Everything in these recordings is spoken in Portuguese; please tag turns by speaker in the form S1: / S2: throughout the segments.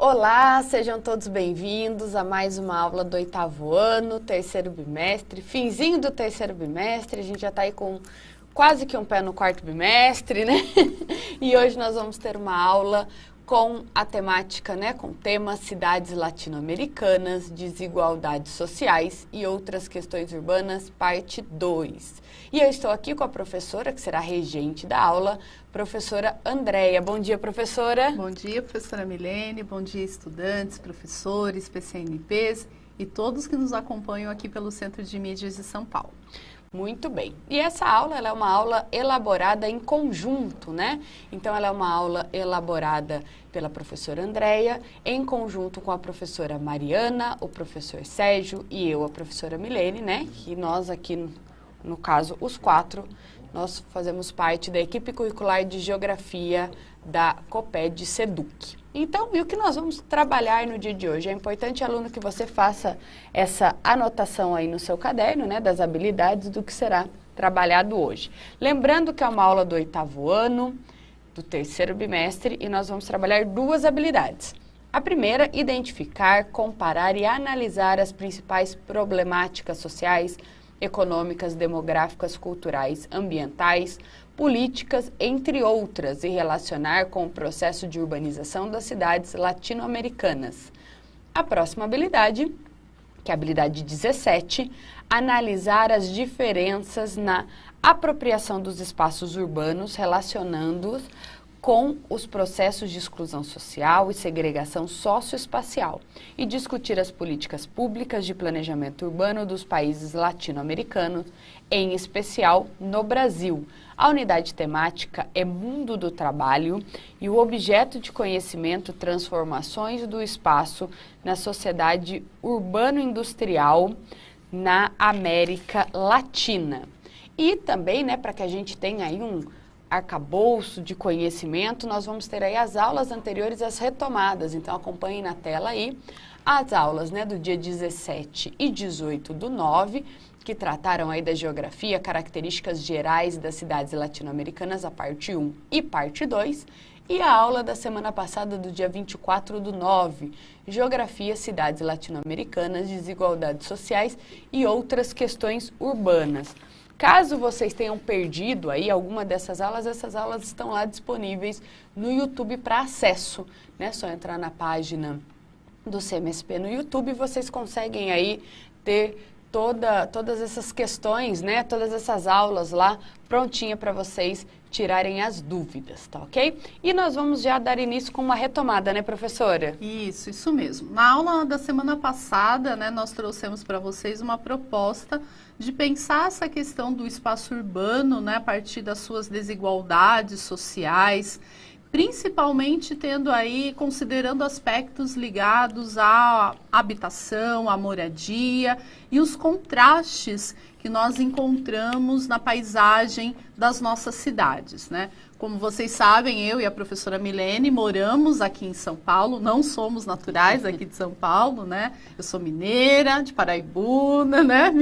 S1: Olá, sejam todos bem-vindos a mais uma aula do 8º ano, terceiro bimestre, finzinho do terceiro bimestre, a gente já está aí com quase que um pé no quarto bimestre, né? E hoje nós vamos ter uma aula com a temática, né, com o tema Cidades Latino-Americanas, Desigualdades Sociais e Outras Questões Urbanas, parte 2. E eu estou aqui com a professora, que será regente da aula, professora Andréia. Bom dia, professora.
S2: Bom dia, professora Milene. Bom dia, estudantes, professores, PCNPs e todos que nos acompanham aqui pelo Centro de Mídias de São Paulo.
S1: Muito bem. E essa aula, ela é uma aula elaborada em conjunto, né? Então, ela é uma aula elaborada pela professora Andréia, em conjunto com a professora Mariana, o professor Sérgio e eu, a professora Milene, né? E nós aqui, no caso, os quatro, nós fazemos parte da equipe curricular de Geografia da COPED SEDUC. Então, e o que nós vamos trabalhar no dia de hoje? É importante, aluno, que você faça essa anotação aí no seu caderno, né, das habilidades do que será trabalhado hoje. Lembrando que é uma aula do 8º ano, do terceiro bimestre, e nós vamos trabalhar duas habilidades. A primeira, identificar, comparar e analisar as principais problemáticas sociais, econômicas, demográficas, culturais, ambientais, políticas, entre outras, e relacionar com o processo de urbanização das cidades latino-americanas. A próxima habilidade, que é a habilidade 17, analisar as diferenças na apropriação dos espaços urbanos, relacionando-os com os processos de exclusão social e segregação socioespacial e discutir as políticas públicas de planejamento urbano dos países latino-americanos, em especial no Brasil. A unidade temática é Mundo do Trabalho e o objeto de conhecimento Transformações do Espaço na Sociedade Urbano-Industrial na América Latina. E também, né, para que a gente tenha aí um arcabouço de conhecimento, nós vamos ter aí as aulas anteriores, as retomadas. Então, acompanhem na tela aí as aulas, né, do dia 17 e 18 do 9, que trataram aí da geografia, características gerais das cidades latino-americanas, a parte 1 e parte 2, e a aula da semana passada, do dia 24 do 9, geografia, cidades latino-americanas, desigualdades sociais e outras questões urbanas. Caso vocês tenham perdido aí alguma dessas aulas, essas aulas estão lá disponíveis no YouTube para acesso, né? Só entrar na página do CMSP no YouTube e vocês conseguem aí ter todas essas questões, né? Todas essas aulas lá prontinha para vocês tirarem as dúvidas, tá ok? E nós vamos já dar início com uma retomada, né, professora?
S2: Isso mesmo. Na aula da semana passada, né, nós trouxemos para vocês uma proposta de pensar essa questão do espaço urbano, né, a partir das suas desigualdades sociais, principalmente tendo aí, considerando aspectos ligados à habitação, à moradia e os contrastes que nós encontramos na paisagem das nossas cidades, né? Como vocês sabem, eu e a professora Milene moramos aqui em São Paulo, não somos naturais aqui de São Paulo, né? Eu sou mineira, de Paraibuna, né?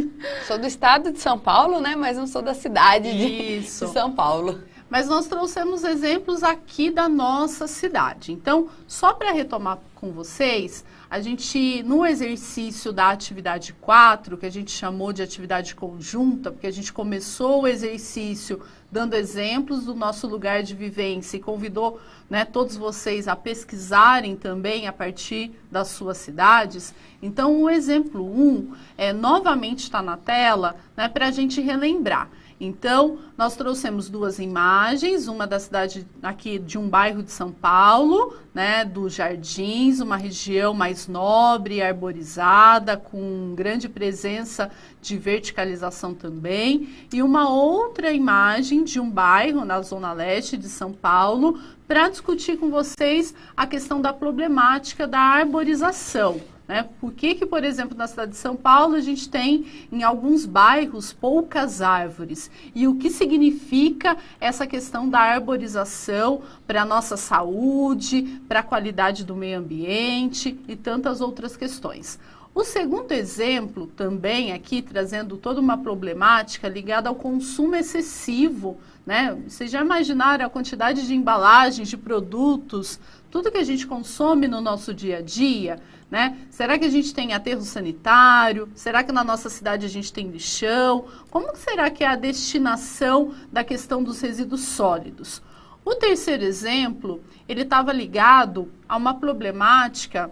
S1: Sou do estado de São Paulo, né? Mas não sou da cidade de São Paulo.
S2: Mas nós trouxemos exemplos aqui da nossa cidade. Então, só para retomar com vocês, a gente, no exercício da atividade 4, que a gente chamou de atividade conjunta, porque a gente começou o exercício dando exemplos do nosso lugar de vivência e convidou, né, todos vocês a pesquisarem também a partir das suas cidades. Então, o exemplo 1 novamente está na tela, né, para a gente relembrar. Então, nós trouxemos duas imagens, uma da cidade aqui de um bairro de São Paulo, né, dos Jardins, uma região mais nobre e arborizada, com grande presença de verticalização também, e uma outra imagem de um bairro na Zona Leste de São Paulo, para discutir com vocês a questão da problemática da arborização. Né? Por que, por exemplo, na cidade de São Paulo, a gente tem em alguns bairros poucas árvores? E o que significa essa questão da arborização para a nossa saúde, para a qualidade do meio ambiente e tantas outras questões? O segundo exemplo, também aqui trazendo toda uma problemática ligada ao consumo excessivo, né? Vocês já imaginaram a quantidade de embalagens, de produtos tudo que a gente consome no nosso dia a dia, né? Será que a gente tem aterro sanitário? Será que na nossa cidade a gente tem lixão? Como será que é a destinação da questão dos resíduos sólidos? O terceiro exemplo, ele estava ligado a uma problemática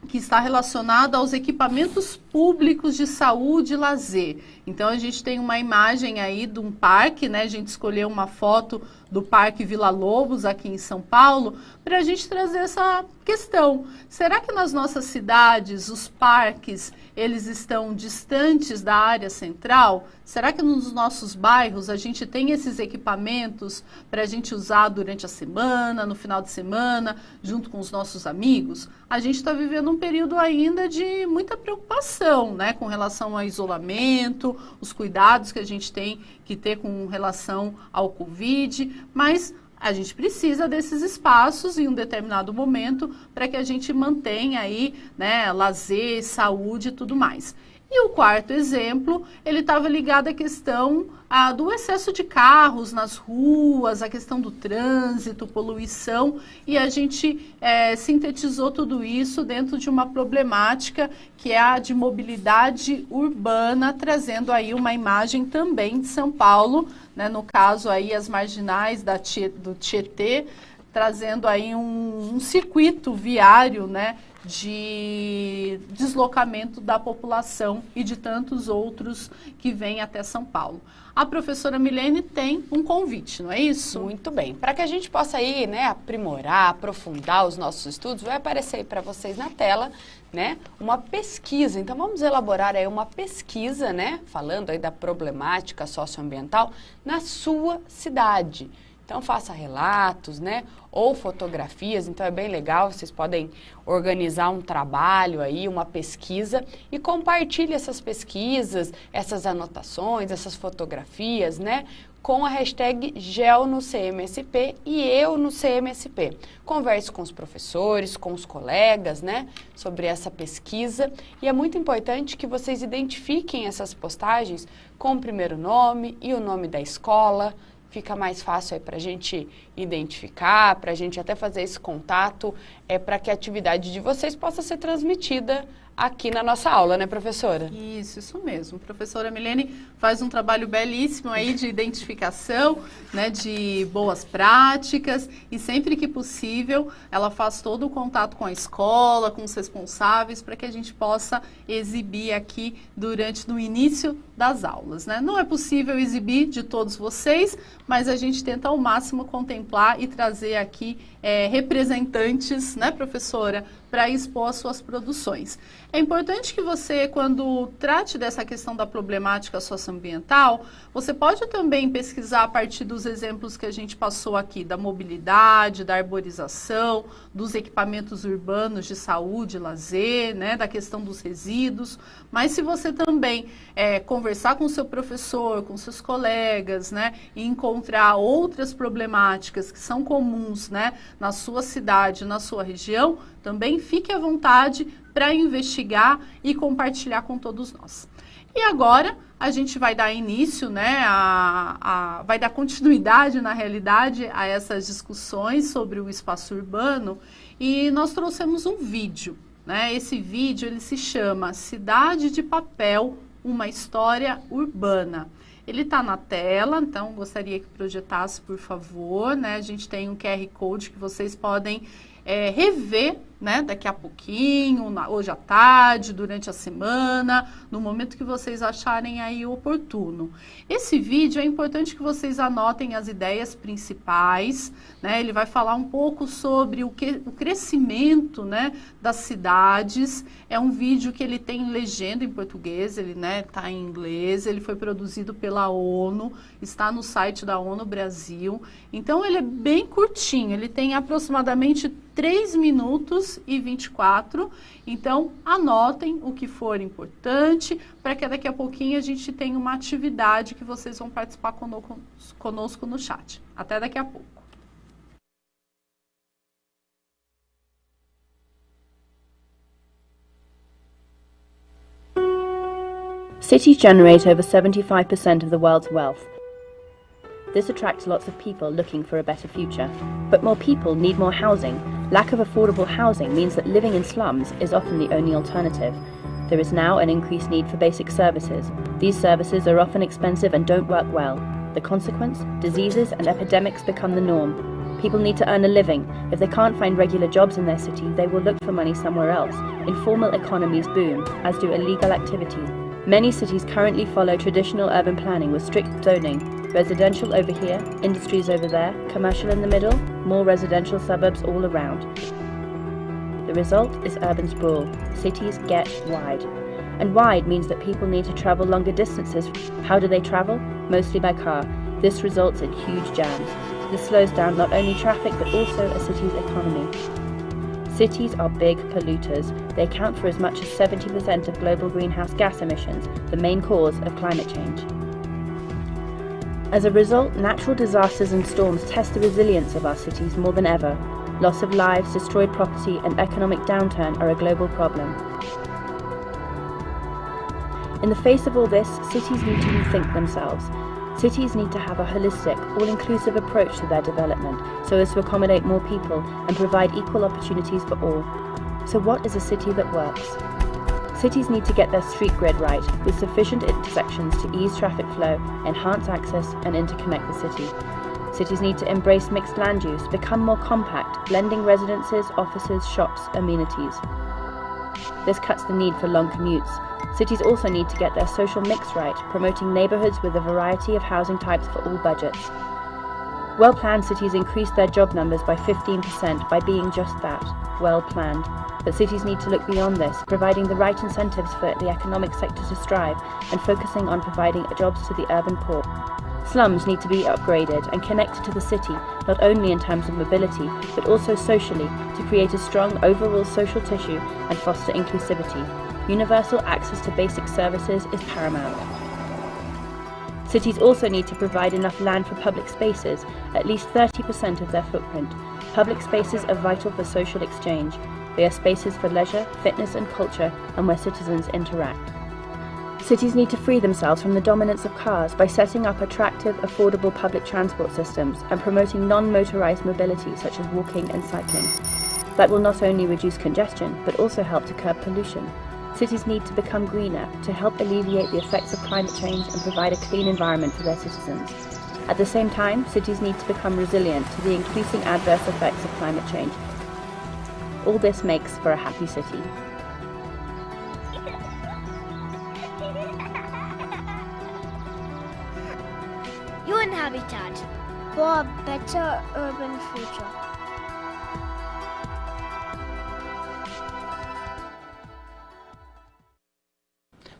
S2: que está relacionada aos equipamentos públicos de saúde e lazer. Então, a gente tem uma imagem aí de um parque, né? A gente escolheu uma foto do Parque Vila Lobos, aqui em São Paulo, para a gente trazer essa questão. Será que nas nossas cidades, os parques, eles estão distantes da área central? Será que nos nossos bairros a gente tem esses equipamentos para a gente usar durante a semana, no final de semana, junto com os nossos amigos? A gente está vivendo um período ainda de muita preocupação, né, com relação ao isolamento, os cuidados que a gente tem que ter com relação ao Covid, mas a gente precisa desses espaços em um determinado momento para que a gente mantenha aí, né, lazer, saúde e tudo mais. E o quarto exemplo, ele estava ligado à questão do excesso de carros nas ruas, a questão do trânsito, poluição, e a gente sintetizou tudo isso dentro de uma problemática que é a de mobilidade urbana, trazendo aí uma imagem também de São Paulo, né, no caso aí as marginais do Tietê, trazendo aí um circuito viário, né, de deslocamento da população e de tantos outros que vêm até São Paulo. A professora Milene tem um convite, não é isso?
S1: Muito bem. Para que a gente possa aí, né, aprimorar, aprofundar os nossos estudos, vai aparecer aí para vocês na tela, né, uma pesquisa. Então, vamos elaborar aí uma pesquisa, né, falando aí da problemática socioambiental na sua cidade. Então, faça relatos, né, ou fotografias, então é bem legal, vocês podem organizar um trabalho aí, uma pesquisa, e compartilhe essas pesquisas, essas anotações, essas fotografias, né, com a hashtag GELNoCMSP e eu no CMSP. Converse com os professores, com os colegas, né, sobre essa pesquisa, e é muito importante que vocês identifiquem essas postagens com o primeiro nome e o nome da escola. Fica mais fácil aí para a gente identificar, para a gente até fazer esse contato, para que a atividade de vocês possa ser transmitida aqui na nossa aula, né, professora?
S2: Isso mesmo. A professora Milene faz um trabalho belíssimo aí de identificação, né, de boas práticas, e sempre que possível ela faz todo o contato com a escola, com os responsáveis, para que a gente possa exibir aqui no início das aulas, né? Não é possível exibir de todos vocês, mas a gente tenta ao máximo contemplar e trazer aqui representantes, né, professora, para expor as suas produções. É importante que você, quando trate dessa questão da problemática socioambiental, você pode também pesquisar a partir dos exemplos que a gente passou aqui, da mobilidade, da arborização, dos equipamentos urbanos de saúde, lazer, né, da questão dos resíduos, mas se você também conversar com o seu professor, com seus colegas, né, e encontrar outras problemáticas que são comuns, né, na sua cidade, na sua região, também fique à vontade para investigar e compartilhar com todos nós. E agora a gente vai dar início, né, vai dar continuidade, na realidade, a essas discussões sobre o espaço urbano, e nós trouxemos um vídeo, né? Esse vídeo ele se chama Cidade de Papel, uma história urbana. Ele está na tela, então gostaria que projetasse, por favor, né? A gente tem um QR Code que vocês podem rever, né, daqui a pouquinho, hoje à tarde, durante a semana, no momento que vocês acharem aí oportuno. Esse vídeo é importante que vocês anotem as ideias principais, né? Ele vai falar um pouco sobre o crescimento, né, das cidades. É um vídeo que ele tem legenda em português, ele, né, tá em inglês, ele foi produzido pela ONU, está no site da ONU Brasil. Então ele é bem curtinho, ele tem aproximadamente 3 minutos e 24, então anotem o que for importante, para que daqui a pouquinho a gente tenha uma atividade que vocês vão participar conosco no chat. Até daqui a pouco.
S3: Cities generate over 75% of the world's wealth. This attracts lots of people looking for a better future. But more people need more housing, Lack of affordable housing means that living in slums is often the only alternative. There is now an increased need for basic services. These services are often expensive and don't work well. The consequence? Diseases and epidemics become the norm. People need to earn a living. If they can't find regular jobs in their city, they will look for money somewhere else. Informal economies boom, as do illegal activities. Many cities currently follow traditional urban planning with strict zoning. Residential over here, industries over there, commercial in the middle, more residential suburbs all around. The result is urban sprawl. Cities get wide. And wide means that people need to travel longer distances. How do they travel? Mostly by car. This results in huge jams. This slows down not only traffic but also a city's economy. Cities are big polluters. They account for as much as 70% of global greenhouse gas emissions, the main cause of climate change. As a result, natural disasters and storms test the resilience of our cities more than ever. Loss of lives, destroyed property, and economic downturn are a global problem. In the face of all this, cities need to rethink themselves. Cities need to have a holistic, all-inclusive approach to their development so as to accommodate more people and provide equal opportunities for all. So what is a city that works? Cities need to get their street grid right, with sufficient intersections to ease traffic flow, enhance access, and interconnect the city. Cities need to embrace mixed land use, become more compact, blending residences, offices, shops, amenities. This cuts the need for long commutes. Cities also need to get their social mix right, promoting neighbourhoods with a variety of housing types for all budgets. Well-planned cities increase their job numbers by 15% by being just that, well-planned. But cities need to look beyond this, providing the right incentives for the economic sector to strive and focusing on providing jobs to the urban poor. Slums need to be upgraded and connected to the city, not only in terms of mobility, but also socially, to create a strong overall social tissue and foster inclusivity. Universal access to basic services is paramount. Cities also need to provide enough land for public spaces, at least 30% of their footprint. Public spaces are vital for social exchange. They are spaces for leisure, fitness and culture, and where citizens interact. Cities need to free themselves from the dominance of cars by setting up attractive, affordable public transport systems and promoting non-motorized mobility such as walking and cycling. That will not only reduce congestion, but also help to curb pollution. Cities need to become greener to help alleviate the effects of climate change and provide a clean environment for their citizens. At the same time, cities need to become resilient to the increasing adverse effects of climate change. All this makes for a happy city.
S4: UN Habitat for a better urban future.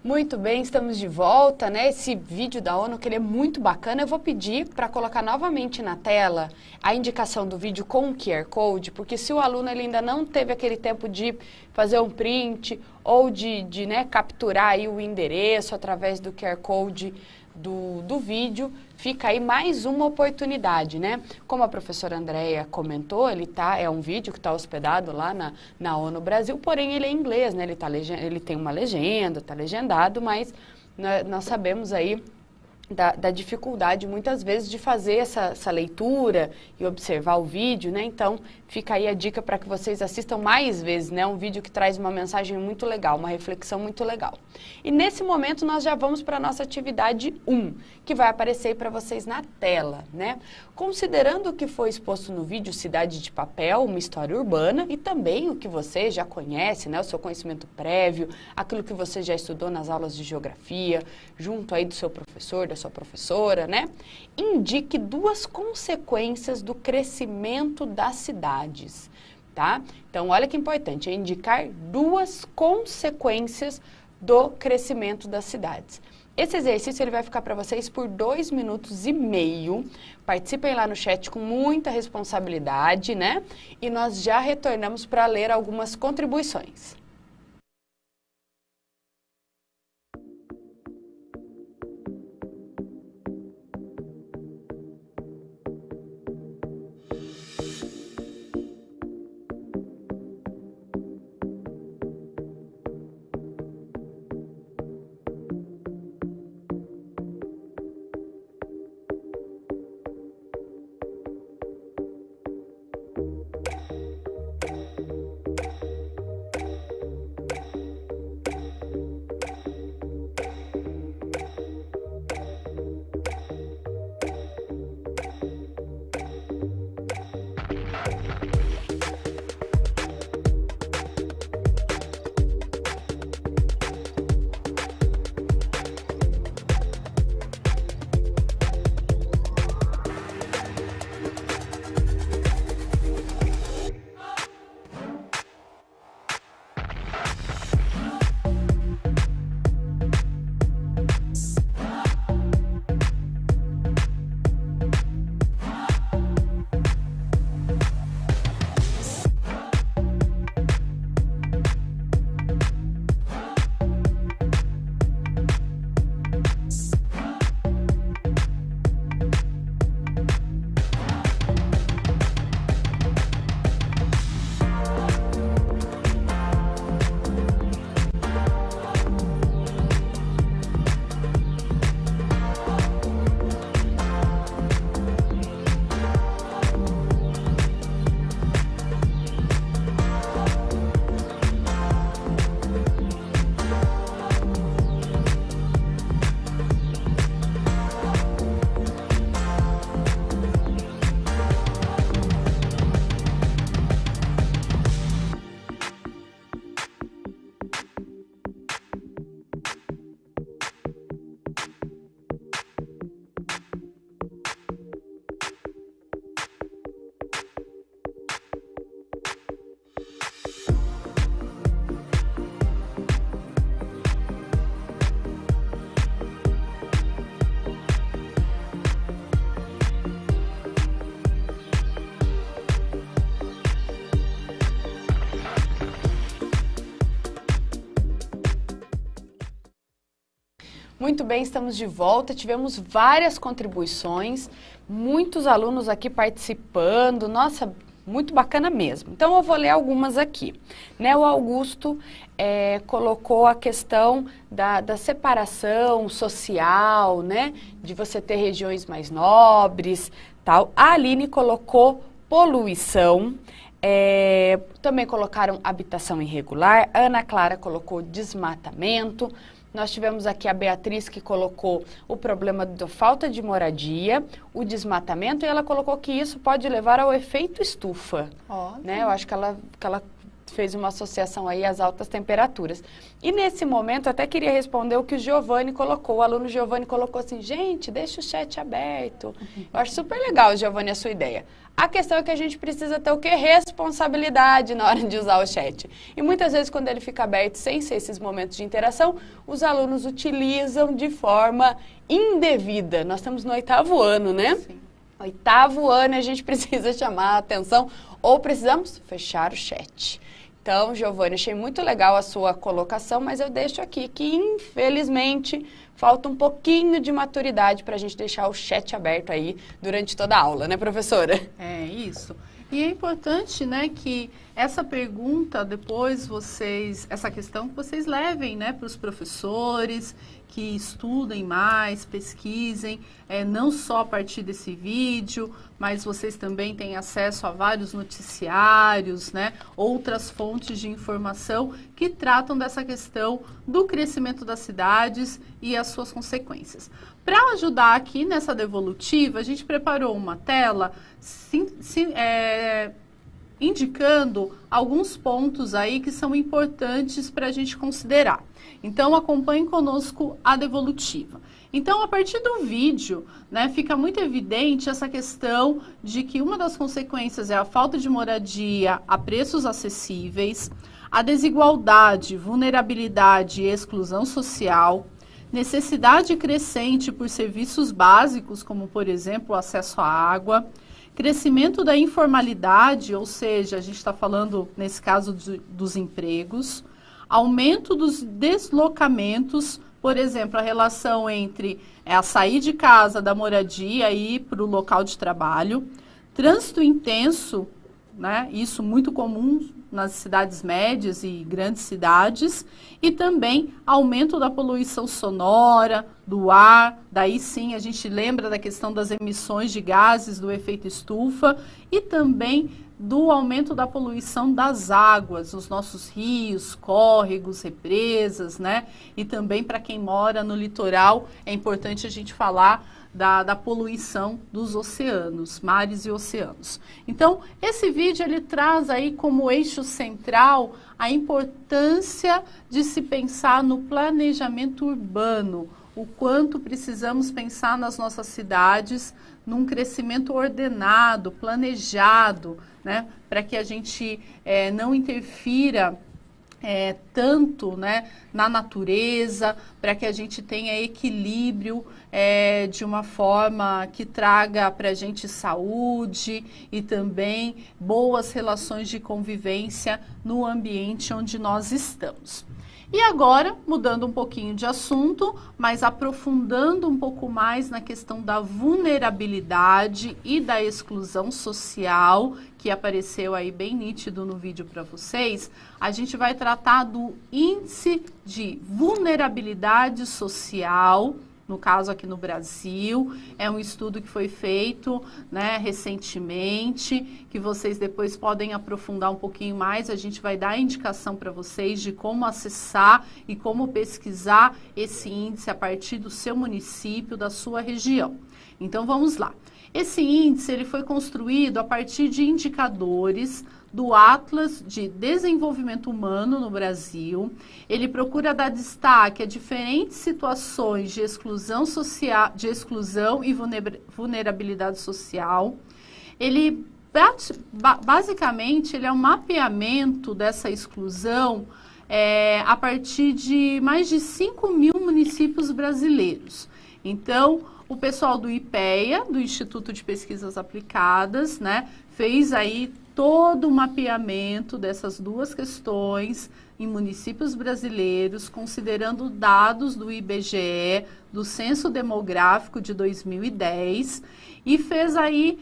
S1: Muito bem, estamos de volta, né? Esse vídeo da ONU que ele é muito bacana. Eu vou pedir para colocar novamente na tela a indicação do vídeo com o QR Code, porque se o aluno ele ainda não teve aquele tempo de fazer um print ou de capturar aí o endereço através do QR Code do vídeo, fica aí mais uma oportunidade, né? Como a professora Andréia comentou, é um vídeo que está hospedado lá na ONU Brasil, porém ele é em inglês, né? Ele tem uma legenda, está legendado, mas nós sabemos aí da dificuldade muitas vezes de fazer essa leitura e observar o vídeo, né? Então fica aí a dica para que vocês assistam mais vezes, né? Um vídeo que traz uma mensagem muito legal, uma reflexão muito legal. E nesse momento nós já vamos para a nossa atividade 1, que vai aparecer para vocês na tela, né? Considerando o que foi exposto no vídeo Cidade de Papel, uma história urbana, e também o que você já conhece, né? O seu conhecimento prévio, aquilo que você já estudou nas aulas de geografia, junto aí do seu professor, da sua professora, né? Indique 2 consequências do crescimento das cidades, tá? Então, olha que importante, é indicar 2 consequências do crescimento das cidades. Esse exercício ele vai ficar para vocês por 2 minutos e meio. Participem lá no chat com muita responsabilidade, né? E nós já retornamos para ler algumas contribuições. Muito bem, estamos de volta. Tivemos várias contribuições, muitos alunos aqui participando. Nossa, muito bacana mesmo. Então, eu vou ler algumas aqui. Né, o Augusto colocou a questão da separação social, né? De você ter regiões mais nobres, tal. A Aline colocou poluição. Também colocaram habitação irregular. A Ana Clara colocou desmatamento. Nós tivemos aqui a Beatriz que colocou o problema da falta de moradia, o desmatamento, e ela colocou que isso pode levar ao efeito estufa. Né? Eu acho que ela fez uma associação aí às altas temperaturas. E nesse momento, eu até queria responder o que o Giovanni colocou. O aluno Giovanni colocou assim, gente, deixa o chat aberto. Eu acho super legal, Giovanni, a sua ideia. A questão é que a gente precisa ter o quê? Responsabilidade na hora de usar o chat. E muitas vezes, quando ele fica aberto, sem ser esses momentos de interação, os alunos utilizam de forma indevida. Nós estamos no 8º ano, né?
S2: Sim.
S1: 8º ano, a gente precisa chamar a atenção ou precisamos fechar o chat. Então, Giovanni, achei muito legal a sua colocação, mas eu deixo aqui que, infelizmente, falta um pouquinho de maturidade para a gente deixar o chat aberto aí durante toda a aula, né, professora?
S2: É isso. E é importante, né, que essa pergunta, depois essa questão que vocês levem, né, para os professores, que estudem mais, pesquisem, não só a partir desse vídeo, mas vocês também têm acesso a vários noticiários, né, outras fontes de informação que tratam dessa questão do crescimento das cidades e as suas consequências. Para ajudar aqui nessa devolutiva, a gente preparou uma tela indicando alguns pontos aí que são importantes para a gente considerar. Então, acompanhe conosco a devolutiva. Então, a partir do vídeo, né, fica muito evidente essa questão de que uma das consequências é a falta de moradia a preços acessíveis, a desigualdade, vulnerabilidade e exclusão social, necessidade crescente por serviços básicos, como, por exemplo, o acesso à água, crescimento da informalidade, ou seja, a gente está falando, nesse caso, dos empregos, aumento dos deslocamentos, por exemplo, a relação entre a sair de casa, da moradia e ir para o local de trabalho, trânsito intenso, né, isso muito comum nas cidades médias e grandes cidades, e também aumento da poluição sonora, do ar, daí sim a gente lembra da questão das emissões de gases do efeito estufa e também do aumento da poluição das águas, os nossos rios, córregos, represas, né? E também para quem mora no litoral, é importante a gente falar da poluição dos oceanos, mares e oceanos. Então, esse vídeo ele traz aí como eixo central a importância de se pensar no planejamento urbano, o quanto precisamos pensar nas nossas cidades num crescimento ordenado, planejado, né, para que a gente não interfira tanto, né, na natureza, para que a gente tenha equilíbrio de uma forma que traga para a gente saúde e também boas relações de convivência no ambiente onde nós estamos. E agora, mudando um pouquinho de assunto, mas aprofundando um pouco mais na questão da vulnerabilidade e da exclusão social, que apareceu aí bem nítido no vídeo para vocês, a gente vai tratar do índice de vulnerabilidade social, no caso aqui no Brasil. É um estudo que foi feito, né, recentemente, que vocês depois podem aprofundar um pouquinho mais. A gente vai dar a indicação para vocês de como acessar e como pesquisar esse índice a partir do seu município, da sua região. Então vamos lá. Esse índice ele foi construído a partir de indicadores do Atlas de Desenvolvimento Humano no Brasil. Ele procura dar destaque a diferentes situações de exclusão social, de exclusão e vulnerabilidade social. Ele basicamente ele é um mapeamento dessa exclusão a partir de mais de 5.000 municípios brasileiros. Então, o pessoal do IPEA, do Instituto de Pesquisas Aplicadas, né, fez aí todo o mapeamento dessas duas questões em municípios brasileiros, considerando dados do IBGE, do Censo Demográfico de 2010, e fez aí,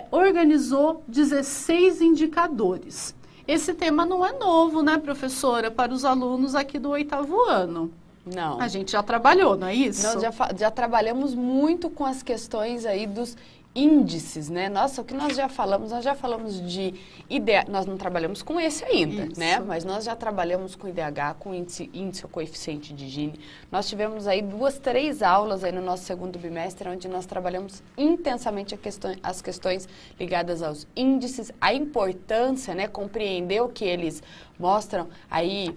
S2: organizou 16 indicadores. Esse tema não é novo, né, professora, para os alunos aqui do 8º ano.
S1: Não.
S2: A gente já trabalhou, não é isso?
S1: Nós já trabalhamos muito com as questões aí dos índices, né? Nossa, o que nós já falamos de IDH, nós não trabalhamos com esse ainda,
S2: Isso.
S1: né? Mas nós já trabalhamos com IDH, com índice ou coeficiente de Gini. Nós tivemos aí 2, 3 aulas aí no nosso segundo bimestre, onde nós trabalhamos intensamente as questões ligadas aos índices, a importância, né? Compreender o que eles mostram aí,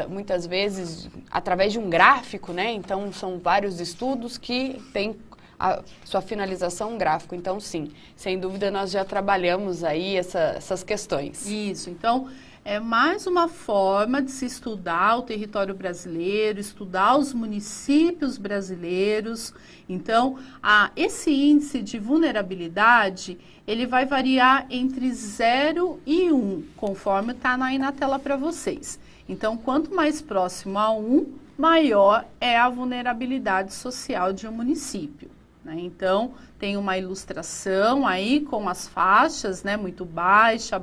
S1: muitas vezes através de um gráfico, né? Então, são vários estudos que têm a sua finalização gráfico. Então, sim, sem dúvida, nós já trabalhamos aí essas questões.
S2: Isso, então, é mais uma forma de se estudar o território brasileiro, estudar os municípios brasileiros. Então, esse índice de vulnerabilidade, ele vai variar entre 0 e 1, conforme está aí na tela para vocês. Então, quanto mais próximo a 1, maior é a vulnerabilidade social de um município. Então, tem uma ilustração aí com as faixas, né, muito baixa,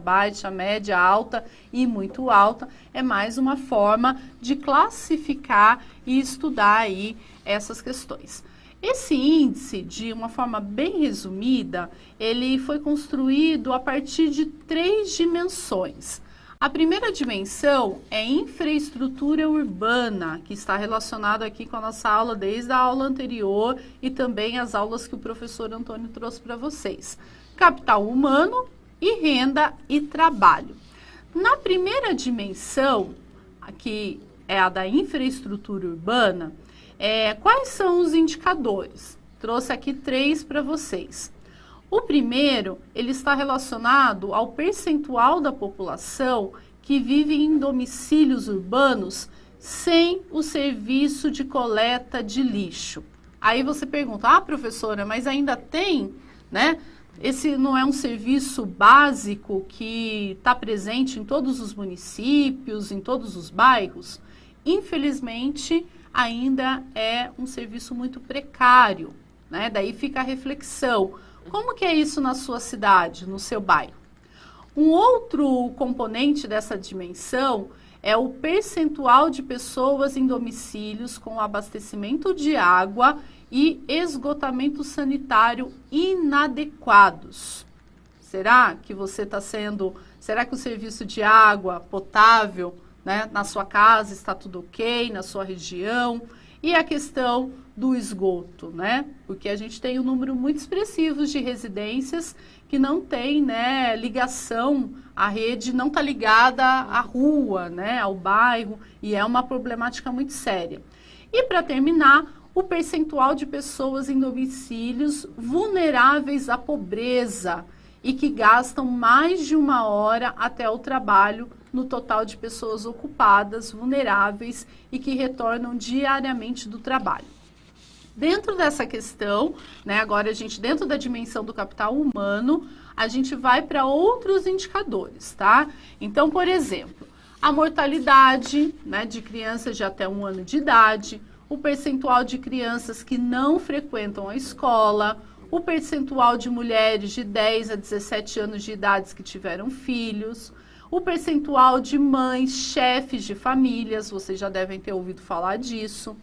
S2: média, alta e muito alta. É mais uma forma de classificar e estudar aí essas questões. Esse índice, de uma forma bem resumida, ele foi construído a partir de 3 dimensões. A primeira dimensão é infraestrutura urbana, que está relacionado aqui com a nossa aula desde a aula anterior e também as aulas que o professor Antônio trouxe para vocês. Capital humano e renda e trabalho. Na primeira dimensão, que é a da infraestrutura urbana, quais são os indicadores? Trouxe aqui 3 para vocês. O primeiro, ele está relacionado ao percentual da população que vive em domicílios urbanos sem o serviço de coleta de lixo. Aí você pergunta, professora, mas ainda tem, né? Esse não é um serviço básico que está presente em todos os municípios, em todos os bairros? Infelizmente, ainda é um serviço muito precário, né? Daí fica a reflexão. Como que é isso na sua cidade, no seu bairro? Um outro componente dessa dimensão é o percentual de pessoas em domicílios com abastecimento de água e esgotamento sanitário inadequados. Será que será que o serviço de água potável, né, na sua casa está tudo ok, na sua região? E a questão do esgoto, né? Porque a gente tem um número muito expressivo de residências que não tem, né, ligação, a rede não está ligada à rua, né, ao bairro, e é uma problemática muito séria. E para terminar, o percentual de pessoas em domicílios vulneráveis à pobreza e que gastam mais de 1 hora até o trabalho no total de pessoas ocupadas, vulneráveis e que retornam diariamente do trabalho. Dentro dessa questão, né, agora dentro da dimensão do capital humano, a gente vai para outros indicadores, tá? Então, por exemplo, a mortalidade, né, de crianças de até 1 ano de idade, o percentual de crianças que não frequentam a escola, o percentual de mulheres de 10 a 17 anos de idade que tiveram filhos, o percentual de mães, chefes de famílias, vocês já devem ter ouvido falar disso,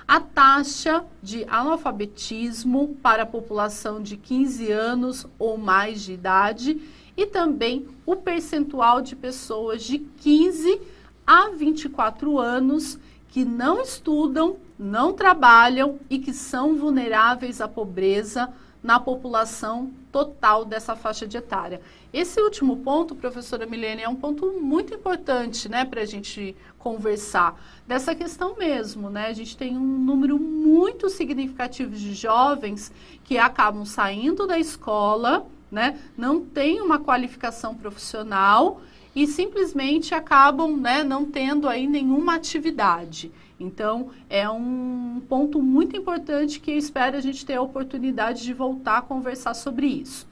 S2: a taxa de analfabetismo para a população de 15 anos ou mais de idade e também o percentual de pessoas de 15 a 24 anos que não estudam, não trabalham e que são vulneráveis à pobreza na população total dessa faixa de etária. Esse último ponto, professora Milene, é um ponto muito importante, né, para a gente conversar dessa questão mesmo, né? A gente tem um número muito significativo de jovens que acabam saindo da escola, né, não têm uma qualificação profissional e simplesmente acabam, né, não tendo aí nenhuma atividade. Então, é um ponto muito importante que eu espero a gente ter a oportunidade de voltar a conversar sobre isso.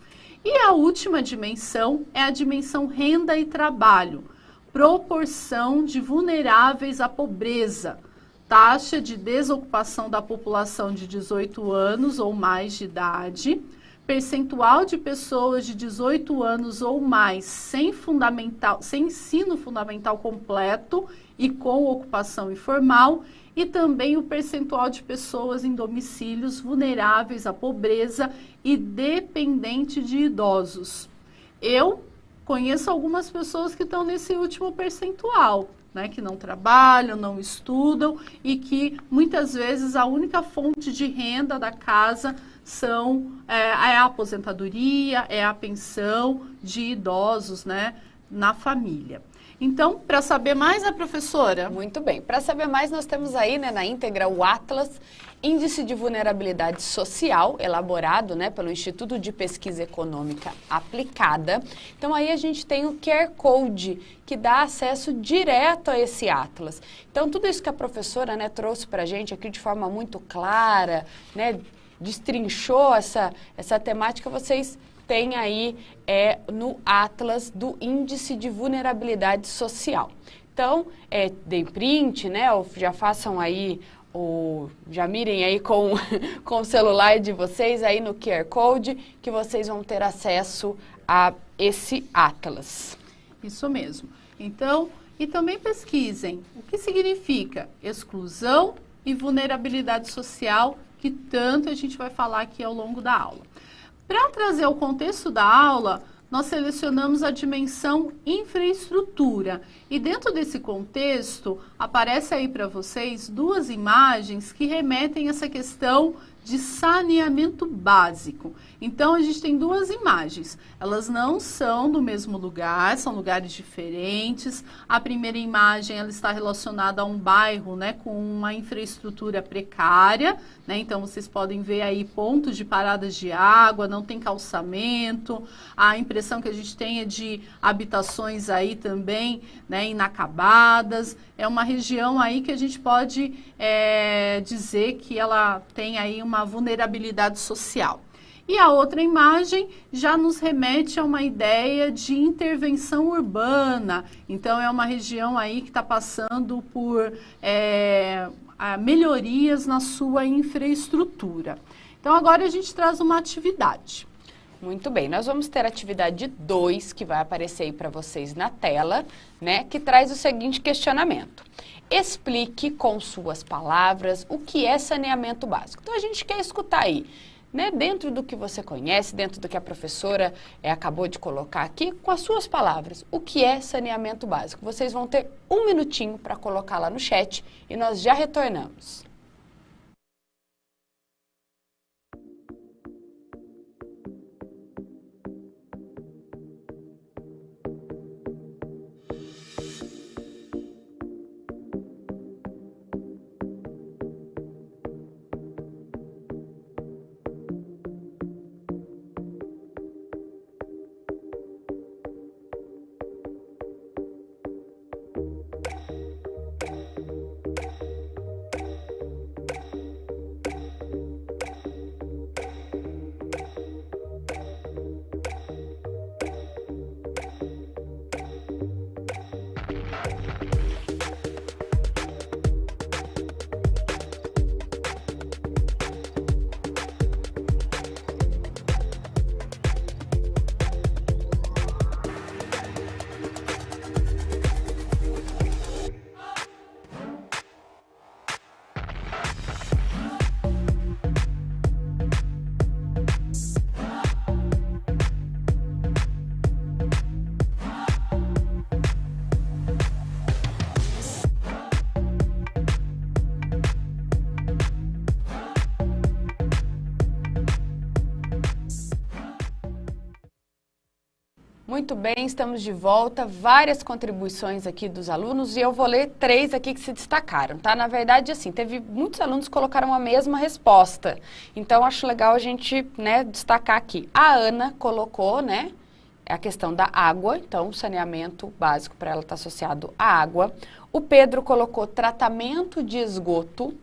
S2: E a última dimensão é a dimensão renda e trabalho, proporção de vulneráveis à pobreza, taxa de desocupação da população de 18 anos ou mais de idade, percentual de pessoas de 18 anos ou mais sem ensino fundamental completo e com ocupação informal, e também o percentual de pessoas em domicílios vulneráveis à pobreza e dependente de idosos. Eu conheço algumas pessoas que estão nesse último percentual, né, que não trabalham, não estudam e que muitas vezes a única fonte de renda da casa é a aposentadoria, é a pensão de idosos, né, na família. Então, para saber mais, professora?
S1: Muito bem. Para saber mais, nós temos aí, né, na íntegra o Atlas, Índice de Vulnerabilidade Social, elaborado, né, pelo Instituto de Pesquisa Econômica Aplicada. Então, aí a gente tem o QR Code, que dá acesso direto a esse Atlas. Então, tudo isso que a professora, né, trouxe para a gente aqui de forma muito clara, né, destrinchou essa temática, vocês tem aí no Atlas do Índice de Vulnerabilidade Social. Então, deem print, né, ou já façam aí, já mirem aí com o celular de vocês aí no QR Code, que vocês vão ter acesso a esse Atlas.
S2: Isso mesmo. Então, e também pesquisem o que significa exclusão e vulnerabilidade social, que tanto a gente vai falar aqui ao longo da aula. Para trazer o contexto da aula, nós selecionamos a dimensão infraestrutura. E dentro desse contexto, aparece aí para vocês duas imagens que remetem a essa questão de saneamento básico. Então, a gente tem duas imagens. Elas não são do mesmo lugar, são lugares diferentes. A primeira imagem, ela está relacionada a um bairro, né, com uma infraestrutura precária, né? Então, vocês podem ver aí pontos de paradas de água, não tem calçamento. A impressão que a gente tem é de habitações aí também, né, inacabadas. É uma região aí que a gente pode dizer que ela tem aí uma vulnerabilidade social. E a outra imagem já nos remete a uma ideia de intervenção urbana. Então, é uma região aí que está passando por melhorias na sua infraestrutura. Então, agora a gente traz uma atividade.
S1: Muito bem, nós vamos ter a atividade 2, que vai aparecer aí para vocês na tela, né, que traz o seguinte questionamento. Explique com suas palavras o que é saneamento básico. Então, a gente quer escutar aí, né, dentro do que você conhece, dentro do que a professora acabou de colocar aqui, com as suas palavras, o que é saneamento básico. Vocês vão ter 1 minutinho para colocar lá no chat e nós já retornamos. Muito bem, estamos de volta, várias contribuições aqui dos alunos e eu vou ler 3 aqui que se destacaram, tá? Na verdade, assim, teve muitos alunos que colocaram a mesma resposta, então acho legal a gente, né, destacar aqui. A Ana colocou, né, a questão da água, então saneamento básico para ela está associado à água. O Pedro colocou tratamento de esgoto,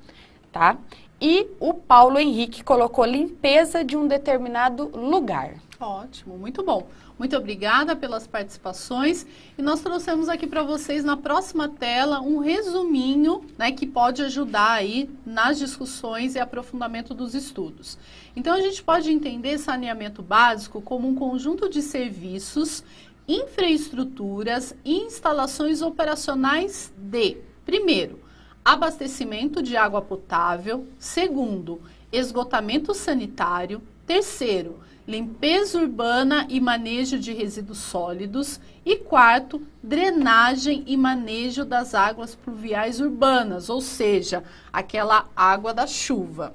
S1: tá? E o Paulo Henrique colocou limpeza de um determinado lugar.
S2: Ótimo, muito bom. Muito obrigada pelas participações. E nós trouxemos aqui para vocês na próxima tela um resuminho, né, que pode ajudar aí nas discussões e aprofundamento dos estudos. Então, a gente pode entender saneamento básico como um conjunto de serviços, infraestruturas e instalações operacionais de, primeiro, abastecimento de água potável, segundo, esgotamento sanitário, terceiro, limpeza urbana e manejo de resíduos sólidos e quarto, drenagem e manejo das águas pluviais urbanas, ou seja, aquela água da chuva.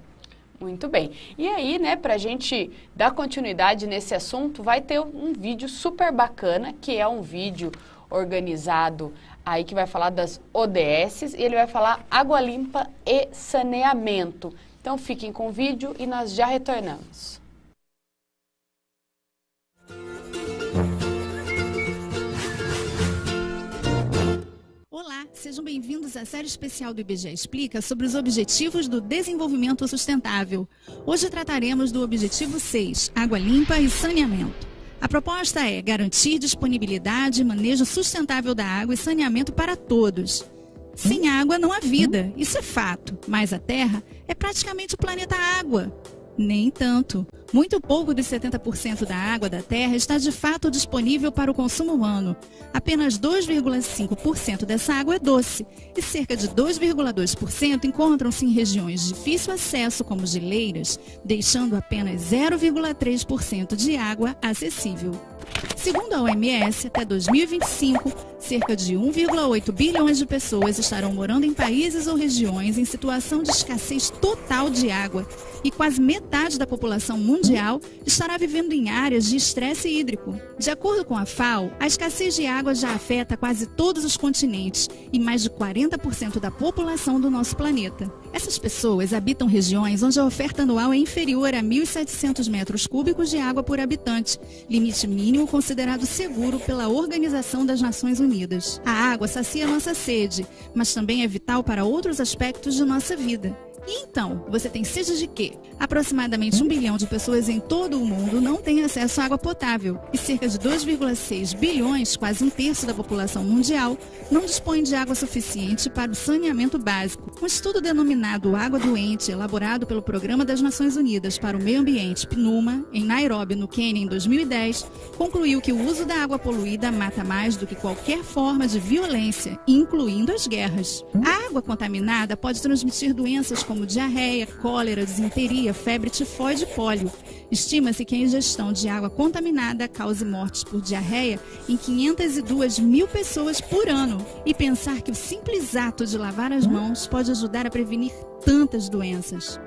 S1: Muito bem. E aí, né, para a gente dar continuidade nesse assunto, vai ter um vídeo super bacana, que é um vídeo organizado aí que vai falar das ODS e ele vai falar água limpa e saneamento. Então, fiquem com o vídeo e nós já retornamos.
S5: Olá, sejam bem-vindos à série especial do IBGE Explica sobre os Objetivos do Desenvolvimento Sustentável. Hoje trataremos do Objetivo 6, Água Limpa e Saneamento. A proposta é garantir disponibilidade e manejo sustentável da água e saneamento para todos. Sem água não há vida, isso é fato, mas a Terra é praticamente o planeta água. Nem tanto. Muito pouco dos 70% da água da Terra está de fato disponível para o consumo humano. Apenas 2,5% dessa água é doce e cerca de 2,2% encontram-se em regiões de difícil acesso como geleiras, deixando apenas 0,3% de água acessível. Segundo a OMS, até 2025, cerca de 1,8 bilhões de pessoas estarão morando em países ou regiões em situação de escassez total de água e quase metade da população mundial estará vivendo em áreas de estresse hídrico. De acordo com a FAO, a escassez de água já afeta quase todos os continentes e mais de 40% da população do nosso planeta. Essas pessoas habitam regiões onde a oferta anual é inferior a 1.700 metros cúbicos de água por habitante, limite mínimo considerado seguro pela Organização das Nações Unidas. A água sacia nossa sede, mas também é vital para outros aspectos de nossa vida. E então, você tem sede de quê? Aproximadamente 1 bilhão de pessoas em todo o mundo não têm acesso à água potável e cerca de 2,6 bilhões, quase um terço da população mundial, não dispõe de água suficiente para o saneamento básico. Um estudo denominado Água Doente, elaborado pelo Programa das Nações Unidas para o Meio Ambiente, PNUMA, em Nairobi, no Quênia, em 2010, concluiu que o uso da água poluída mata mais do que qualquer forma de violência, incluindo as guerras. A água contaminada pode transmitir doenças como diarreia, cólera, disenteria, febre tifoide e pólio. Estima-se que a ingestão de água contaminada cause mortes por diarreia em 502 mil pessoas por ano. E pensar que o simples ato de lavar as mãos pode ajudar a prevenir tantas doenças.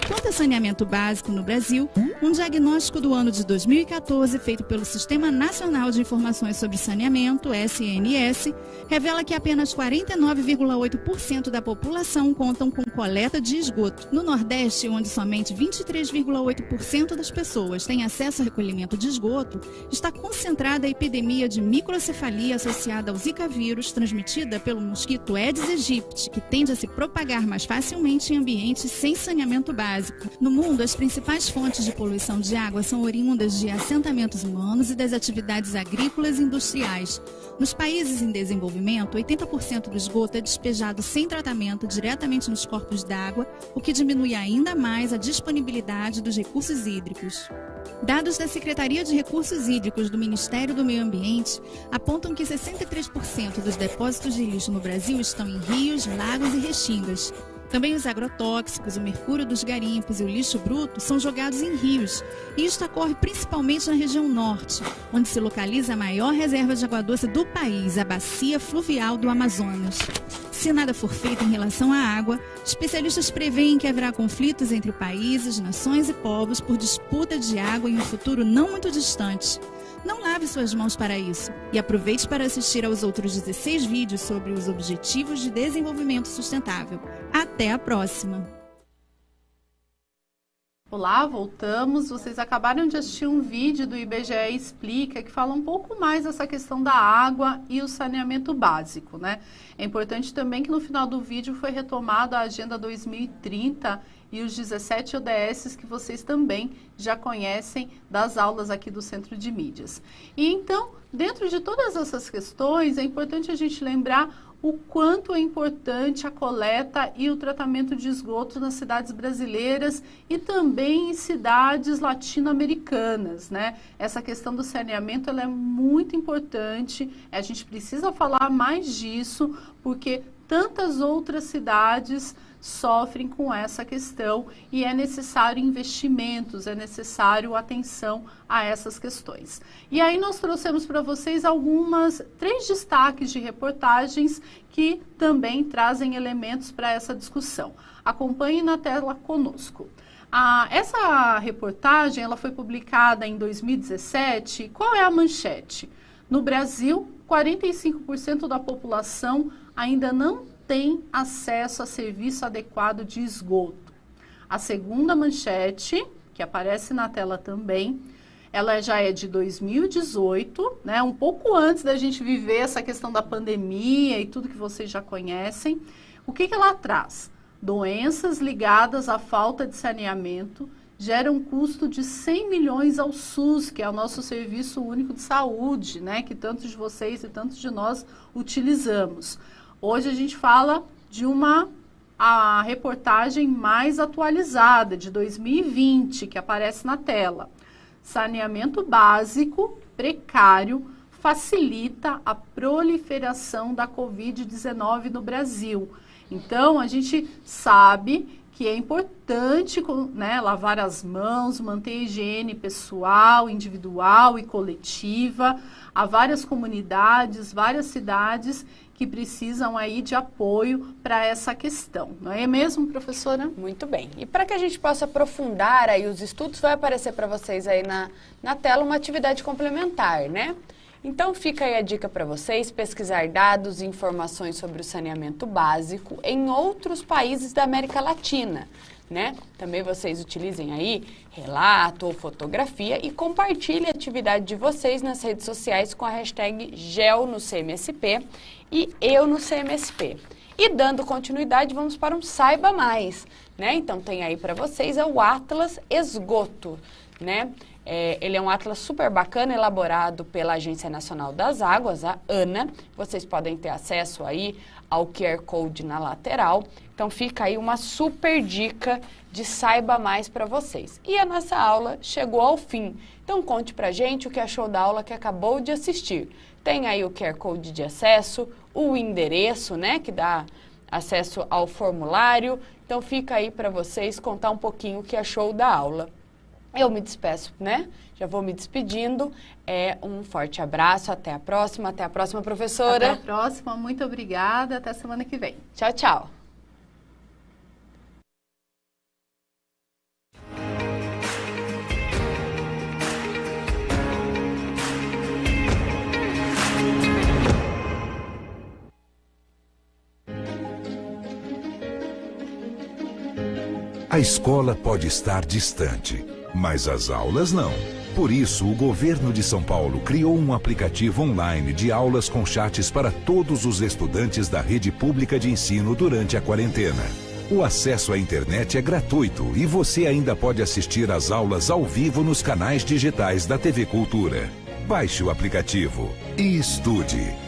S5: Quanto a saneamento básico no Brasil, um diagnóstico do ano de 2014 feito pelo Sistema Nacional de Informações sobre Saneamento, SNS, revela que apenas 49,8% da população contam com coleta de esgoto. No Nordeste, onde somente 23,8% das pessoas têm acesso ao recolhimento de esgoto, está concentrada a epidemia de microcefalia associada ao Zika vírus, transmitida pelo mosquito Aedes aegypti, que tende a se propagar mais facilmente em ambientes sem saneamento básico. No mundo, as principais fontes de poluição de água são oriundas de assentamentos humanos e das atividades agrícolas e industriais. Nos países em desenvolvimento, 80% do esgoto é despejado sem tratamento diretamente nos corpos d'água, o que diminui ainda mais a disponibilidade dos recursos hídricos. Dados da Secretaria de Recursos Hídricos do Ministério do Meio Ambiente apontam que 63% dos depósitos de lixo no Brasil estão em rios, lagos e restingas. Também os agrotóxicos, o mercúrio dos garimpos e o lixo bruto são jogados em rios. E isto ocorre principalmente na região norte, onde se localiza a maior reserva de água doce do país, a Bacia Fluvial do Amazonas. Se nada for feito em relação à água, especialistas preveem que haverá conflitos entre países, nações e povos por disputa de água em um futuro não muito distante. Não lave suas mãos para isso e aproveite para assistir aos outros 16 vídeos sobre os Objetivos de Desenvolvimento Sustentável. Até a próxima!
S2: Olá, voltamos. Vocês acabaram de assistir um vídeo do IBGE Explica que fala um pouco mais dessa questão da água e o saneamento básico, né? É importante também que no final do vídeo foi retomada a Agenda 2030 e os 17 ODSs que vocês também já conhecem das aulas aqui do Centro de Mídias. E então, dentro de todas essas questões, é importante a gente lembrar o quanto é importante a coleta e o tratamento de esgotos nas cidades brasileiras e também em cidades latino-americanas, né? Essa questão do saneamento, ela é muito importante, a gente precisa falar mais disso, porque tantas outras cidades sofrem com essa questão e é necessário investimentos, é necessário atenção a essas questões. E aí nós trouxemos para vocês 3 destaques de reportagens que também trazem elementos para essa discussão. Acompanhe na tela conosco. Essa reportagem ela foi publicada em 2017. Qual é a manchete? No Brasil, 45% da população ainda não tem acesso a serviço adequado de esgoto. A segunda manchete, que aparece na tela também, ela já é de 2018, né, um pouco antes da gente viver essa questão da pandemia e tudo que vocês já conhecem. O que ela traz? Doenças ligadas à falta de saneamento geram um custo de 100 milhões ao SUS, que é o nosso Serviço Único de Saúde, né, que tantos de vocês e tantos de nós utilizamos. Hoje a gente fala de a reportagem mais atualizada, de 2020, que aparece na tela. Saneamento básico, precário, facilita a proliferação da Covid-19 no Brasil. Então, a gente sabe que é importante, né, lavar as mãos, manter a higiene pessoal, individual e coletiva. Há várias comunidades, várias cidades que precisam aí de apoio para essa questão. Não é mesmo, professora?
S1: Muito bem. E para que a gente possa aprofundar aí os estudos, vai aparecer para vocês aí na tela uma atividade complementar, né? Então fica aí a dica para vocês pesquisar dados e informações sobre o saneamento básico em outros países da América Latina, né? Também vocês utilizem aí relato ou fotografia e compartilhem a atividade de vocês nas redes sociais com a hashtag GELNoCMSP e Eu no CMSP. E dando continuidade, vamos para um Saiba Mais, né? Então tem aí para vocês o Atlas Esgoto, né? Ele é um atlas super bacana, elaborado pela Agência Nacional das Águas, a ANA. Vocês podem ter acesso aí ao QR Code na lateral. Então fica aí uma super dica de Saiba Mais para vocês. E a nossa aula chegou ao fim. Então conte pra gente o que achou da aula que acabou de assistir. Tem aí o QR Code de acesso, o endereço, né, que dá acesso ao formulário. Então fica aí para vocês contar um pouquinho o que achou da aula. Eu me despeço, né? Já vou me despedindo. Um forte abraço, até a próxima, professora.
S2: Até a próxima, muito obrigada, até semana que vem.
S1: Tchau, tchau.
S6: A escola pode estar distante, mas as aulas não. Por isso, o governo de São Paulo criou um aplicativo online de aulas com chats para todos os estudantes da rede pública de ensino durante a quarentena. O acesso à internet é gratuito e você ainda pode assistir às aulas ao vivo nos canais digitais da TV Cultura. Baixe o aplicativo e estude.